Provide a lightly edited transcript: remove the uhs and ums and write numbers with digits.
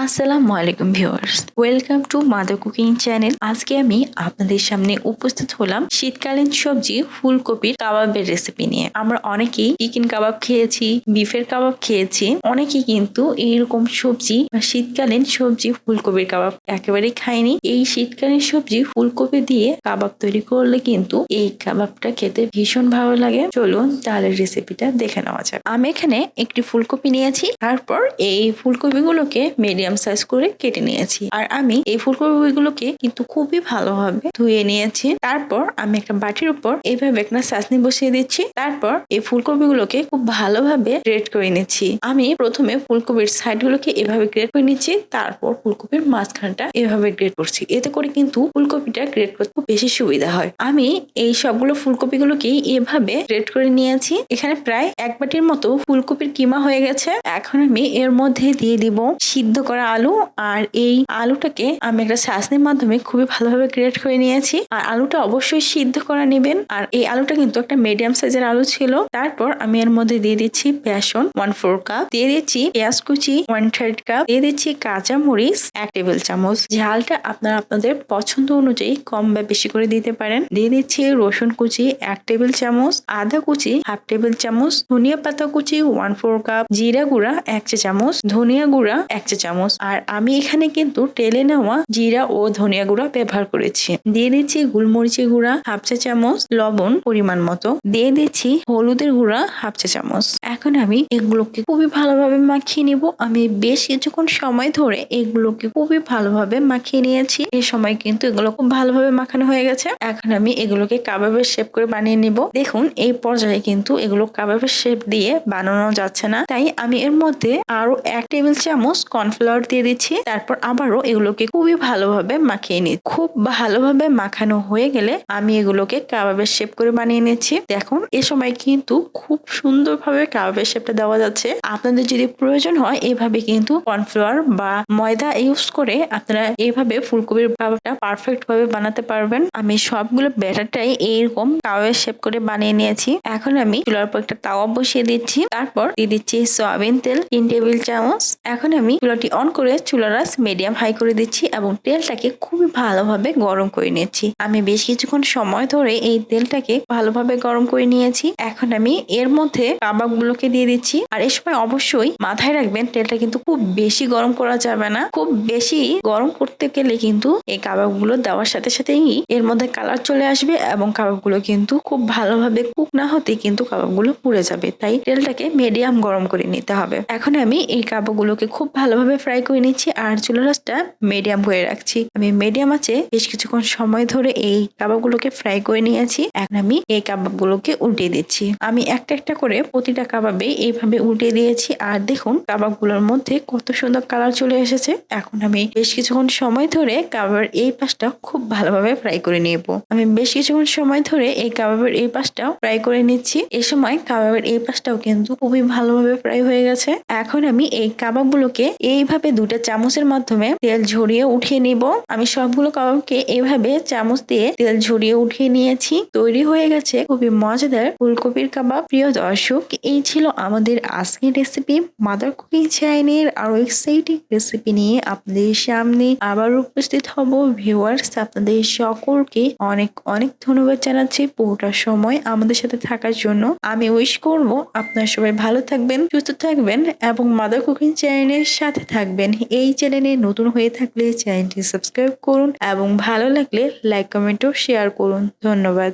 আসসালামু আলাইকুম viewers, welcome to mother cooking channel. আজকে আমি আপনাদের সামনে উপস্থিত হলাম শীতকালীন সবজি ফুলকপির কাবাবের রেসিপি নিয়ে। আমরা অনেকেই চিকেন কাবাব খেয়েছি, বিফের কাবাব খেয়েছি, অনেকেই কিন্তু এইরকম সবজি বা শীতকালীন সবজি ফুলকপির কাবাব একেবারেই খাইনি। এই শীতকালীন সবজি ফুলকপি দিয়ে কাবাব তৈরি করলে কিন্তু এই কাবাবটা খেতে ভীষণ ভালো লাগে। চলুন তাহলে রেসিপিটা দেখে নেওয়া যাক। আমি এখানে একটি ফুলকপি নিয়েছি, তারপর এই ফুলকপিগুলোকে মিডিয়াম সাইজ করে কেটে নিয়েছি। আর আমি এই ফুলকপিগুলোকে কিন্তু খুবই ভালোভাবে ধুয়ে নিয়েছি। তারপর আমি একটা বাটির উপর এইভাবে একটা চাশনি বসিয়ে দিচ্ছি। তারপর এই ফুলকপিগুলোকে খুব ভালোভাবে গ্রেট করে নিচ্ছি। আমি প্রথমে ফুলকপির সাইডগুলোকে এভাবে গ্রেট করে নিচ্ছি, তারপর ফুলকপির মাঝখানটা এভাবে গ্রেট করছি। এতে করে কিন্তু ফুলকপিটা গ্রেট করতে খুব বেশি সুবিধা হয়। আমি এই সবগুলো ফুলকপিগুলোকে এভাবে গ্রেট করে নিয়েছি। এখানে প্রায় এক বাটির মতো ফুলকপির কিমা হয়ে গেছে। এখন আমি এর মধ্যে দিয়ে দিব সিদ্ধ করা আলু। আর এই আলুটাকে আমি একটা চাশনির মাধ্যমে খুবই ভালোভাবে গ্রেট করে নিয়েছি। আর আলুটা অবশ্যই সিদ্ধ করা নেবেন। আর এই আলুটা কিন্তু একটা মিডিয়াম সাইজের আলু ছিল। তারপর আমি এর মধ্যে দিয়ে দিচ্ছি বেসন 1/4 কাপ, দিয়ে দিচ্ছি পেঁয়াজ কুচি 1/3 কাপ, দিয়ে দিচ্ছি কাঁচা মরিচ 1 টেবিল চামচ। ঝালটা আপনারা আপনাদের পছন্দ অনুযায়ী কম বা বেশি করে দিতে পারেন। দিয়ে দিচ্ছি রসুন কুচি 1 টেবিল চামচ, আদা কুচি 1/2 টেবিল চামচ, ধনিয়া পাতা কুচি 1/4 কাপ, জিরা গুঁড়া 1 চা চামচ, ধনিয়া গুঁড়া 1 চা চামচ। আর আমি এখানে কিন্তু টেলে নেওয়া জিরা ও ধনিয়া গুঁড়া ব্যবহার করেছি। দিয়ে দিচ্ছি গোলমরিচের গুঁড়া 1/2 চা চামচ, লবণ পরিমাণ মতো, দিয়ে দিচ্ছি হলুদের গুঁড়া 1/2 চা চামচ। এখন আমি এগুলোকে খুবই ভালোভাবে মাখিয়ে নিব। আমি বেশ কিছুক্ষণ সময় ধরে এগুলোকে খুবই ভালোভাবে মাখিয়ে নিয়েছি। এই সময় কিন্তু এগুলো খুব ভালোভাবে মাখানো হয়ে গেছে। এখন আমি এগুলোকে কাবাবের শেপ করে বানিয়ে নিব। দেখুন এই পর্যায়ে কিন্তু এগুলো কাবাবের শেপ দিয়ে বানানো যাচ্ছে না, তাই আমি এর মধ্যে আরো 1 টেবিল চামচ কর্নফ্লাওয়ার দিয়ে দিচ্ছি। তারপর আবারও এগুলোকে খুবই ভালোভাবে মাখিয়ে নিচ্ছি। খুব ভালোভাবে মাখানো হয়ে গেলে আমি এগুলোকে কাবাবের শেপ করে বানিয়ে নিচ্ছি। দেখুন এ সময় কিন্তু খুব সুন্দরভাবে কাবাবের শেপটা দেওয়া যাচ্ছে। আপনাদের যদি প্রয়োজন হয় এভাবে কিন্তু কর্নফ্লাওয়ার বা ময়দা ইউজ করে আপনারা এইভাবে ফুলকপির কাবাবটা পারফেক্ট ভাবে বানাতে পারবেন। আমি সবগুলো ব্যাটারটাই এইরকম কাবাবের শেপ করে বানিয়ে নিয়েছি। এখন আমি চুলার উপর একটা তাওয়া বসিয়ে দিচ্ছি। তারপর দিয়ে দিচ্ছি সয়াবিন তেল 3 টেবিল চামচ। এখন আমি চুলাটি অন করে চুলার আঁচ মিডিয়াম হাই করে দিচ্ছি এবং তেলটাকে খুবই ভালোভাবে গরম করে নিচ্ছি। আমি বেশ কিছুক্ষণ সময় ধরে এই তেলটাকে ভালোভাবে গরম করে নিয়েছি। এখন আমি এর মধ্যে কাবাবগুলোকে দিয়ে দিচ্ছি। আর এই সময় অবশ্যই মাথায় রাখবেন তেলটা কিন্তু খুব বেশি গরম করা যাবে না। খুব বেশি গরম করতে গেলে কিন্তু এই কাবাবগুলো দেওয়ার সাথে সাথেই এর মধ্যে কালার চলে আসবে এবং কাবাবগুলো কিন্তু খুব ভালোভাবে কুক না হতে কিন্তু কাবাবগুলো পুড়ে যাবে। তাই তেলটাকে মিডিয়াম গরম করে নিতে হবে। এখন আমি এই কাবাবগুলোকে খুব ভালোভাবে ফ্রাই করে নিচ্ছি আর চুলার আঁচটা মিডিয়াম করে রাখছি। আমি মিডিয়াম আঁচে বেশ কিছুক্ষণ সময় ধরে এই কাবাবগুলোকে ফ্রাই করে নিয়েছি। এখন আমি এই কাবাবগুলোকে উল্টিয়ে দিচ্ছি। আমি একটা একটা করে প্রতিটা কাবাবে এইভাবে উল্টিয়ে দিয়েছি। আর দেখুন কাবাবগুলোর মধ্যে কত সুন্দর কালার চলে এসেছে। এখন আমি বেশ কিছুক্ষণ সময় ধরে কাবাবের এই পাশটা খুব ভালোভাবে ফ্রাই করে নেব। আমি বেশ কিছুক্ষণ সময় ধরে এই কাবাবের এই পাশটাও ফ্রাই করে নিচ্ছি। এই সময় কাবাবের এই পাশটাও কিন্তু খুবই ভালোভাবে ফ্রাই হয়ে গেছে। এখন আমি এই কাবাবগুলোকে এইভাবে 2টা চামচের মাধ্যমে তেল ঝরিয়ে উঠিয়ে নিব। আমি সবগুলো কাবাবকে এইভাবে চামচ দিয়ে তেল ঝরিয়ে উঠিয়ে নিয়েছি। তৈরি হয়ে গেছে খুবই মজাদার ফুলকপির কাবাব। প্রিয় দর্শক, এই ছিল আমাদের আজকের রেসিপি। মাদার কুকিং চ্যানেলের আরো এক্সাইটিং রেসিপি নিয়ে আপনাদের সামনে আবার উপস্থিত হব। ভিউয়ার্স, আপনাদের সকলকে অনেক অনেক ধন্যবাদ জানাচ্ছি পুরোটা সময় আমাদের সাথে থাকার জন্য। আমি উইশ করব আপনারা সবাই ভালো থাকবেন, সুস্থ থাকবেন এবং মাদার কুকিং চ্যানেলের সাথে থাকবেন। এই চ্যানেলে নতুন হয়ে থাকলে চ্যানেলটি সাবস্ক্রাইব করুন এবং ভালো লাগলে লাইক কমেন্ট ও শেয়ার করুন। ধন্যবাদ।